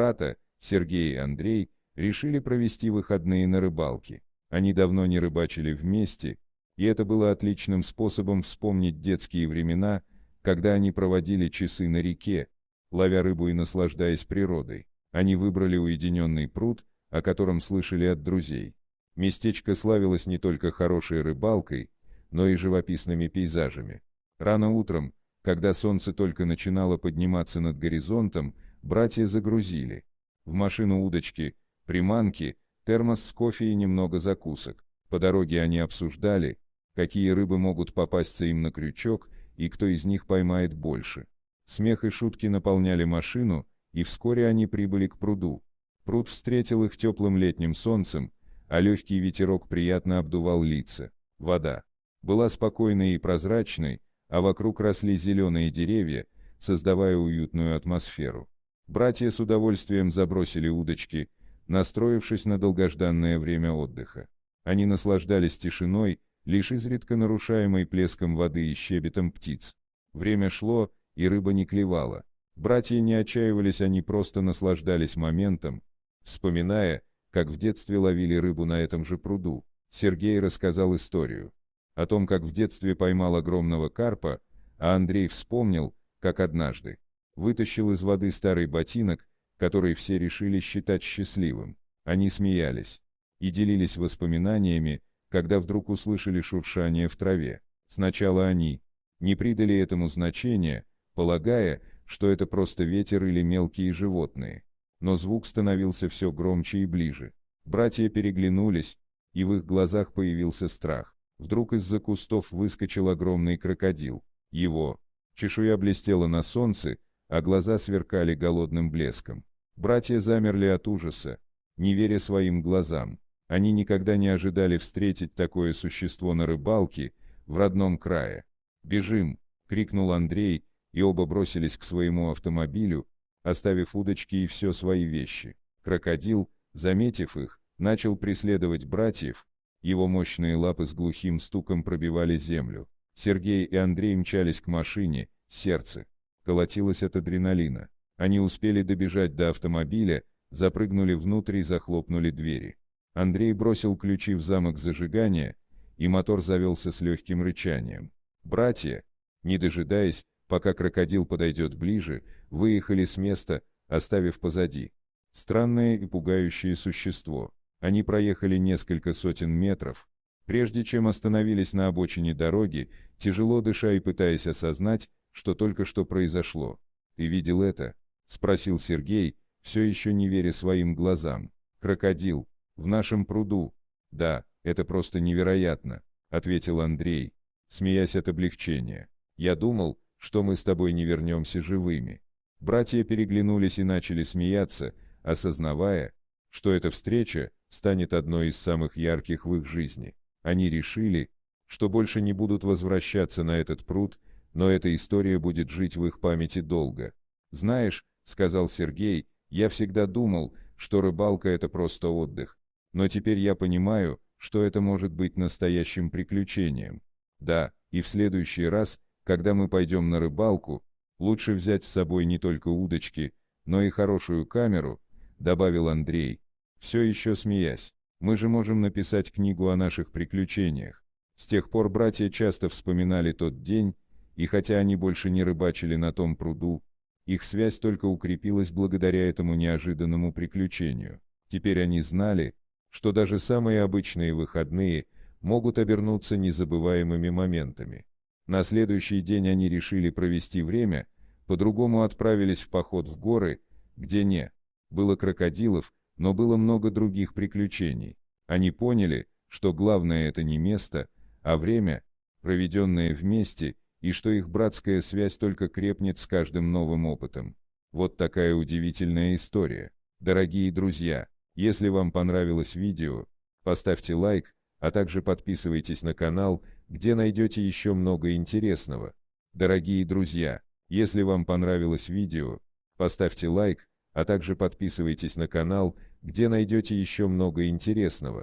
брата, Сергей и Андрей, решили провести выходные на рыбалке. Они давно не рыбачили вместе, и это было отличным способом вспомнить детские времена, когда они проводили часы на реке, ловя рыбу и наслаждаясь природой. Они выбрали уединенный пруд, о котором слышали от друзей. Местечко славилось не только хорошей рыбалкой, но и живописными пейзажами. Рано утром, когда солнце только начинало подниматься над горизонтом, братья загрузили в машину удочки, приманки, термос с кофе и немного закусок. По дороге они обсуждали, какие рыбы могут попасться им на крючок и кто из них поймает больше. Смех и шутки наполняли машину, и вскоре они прибыли к пруду. Пруд встретил их теплым летним солнцем, а легкий ветерок приятно обдувал лица. Вода была спокойной и прозрачной, а вокруг росли зеленые деревья, создавая уютную атмосферу. Братья с удовольствием забросили удочки, настроившись на долгожданное время отдыха. Они наслаждались тишиной, лишь изредка нарушаемой плеском воды и щебетом птиц. Время шло, и рыба не клевала. Братья не отчаивались, они просто наслаждались моментом, вспоминая, как в детстве ловили рыбу на этом же пруду. Сергей рассказал историю о том, как в детстве поймал огромного карпа, а Андрей вспомнил, как однажды вытащил из воды старый ботинок, который все решили считать счастливым. Они смеялись и делились воспоминаниями, когда вдруг услышали шуршание в траве. Сначала они не придали этому значения, полагая, что это просто ветер или мелкие животные. Но звук становился все громче и ближе. Братья переглянулись, и в их глазах появился страх. Вдруг из-за кустов выскочил огромный крокодил. Его чешуя блестела на солнце, а глаза сверкали голодным блеском. Братья замерли от ужаса, не веря своим глазам. Они никогда не ожидали встретить такое существо на рыбалке в родном крае. «Бежим!» — крикнул Андрей, и оба бросились к своему автомобилю, оставив удочки и все свои вещи. Крокодил, заметив их, начал преследовать братьев, его мощные лапы с глухим стуком пробивали землю. Сергей и Андрей мчались к машине, сердце колотилось от адреналина. Они успели добежать до автомобиля, запрыгнули внутрь и захлопнули двери. Андрей бросил ключи в замок зажигания, и мотор завелся с легким рычанием. Братья, не дожидаясь, пока крокодил подойдет ближе, выехали с места, оставив позади странное и пугающее существо. Они проехали несколько сотен метров, прежде чем остановились на обочине дороги, тяжело дыша и пытаясь осознать, что только что произошло. «Ты видел это?» — спросил Сергей, все еще не веря своим глазам. «Крокодил. В нашем пруду». «Да, это просто невероятно», — ответил Андрей, смеясь от облегчения. «Я думал, что мы с тобой не вернемся живыми». Братья переглянулись и начали смеяться, осознавая, что эта встреча станет одной из самых ярких в их жизни. Они решили, что больше не будут возвращаться на этот пруд, но эта история будет жить в их памяти долго. «Знаешь», — сказал Сергей, — «я всегда думал, что рыбалка — это просто отдых. Но теперь я понимаю, что это может быть настоящим приключением. Да, и в следующий раз, когда мы пойдем на рыбалку, лучше взять с собой не только удочки, но и хорошую камеру», — добавил Андрей, все еще смеясь. «Мы же можем написать книгу о наших приключениях». С тех пор братья часто вспоминали тот день, и хотя они больше не рыбачили на том пруду, их связь только укрепилась благодаря этому неожиданному приключению. Теперь они знали, что даже самые обычные выходные могут обернуться незабываемыми моментами. На следующий день они решили провести время, по-другому отправились в поход в горы, где не было крокодилов, но было много других приключений. Они поняли, что главное это не место, а время, проведенное вместе, и что их братская связь только крепнет с каждым новым опытом. Вот такая удивительная история. Дорогие друзья, если вам понравилось видео, поставьте лайк, а также подписывайтесь на канал, где найдете еще много интересного. Дорогие друзья, если вам понравилось видео, поставьте лайк, а также подписывайтесь на канал, где найдете еще много интересного.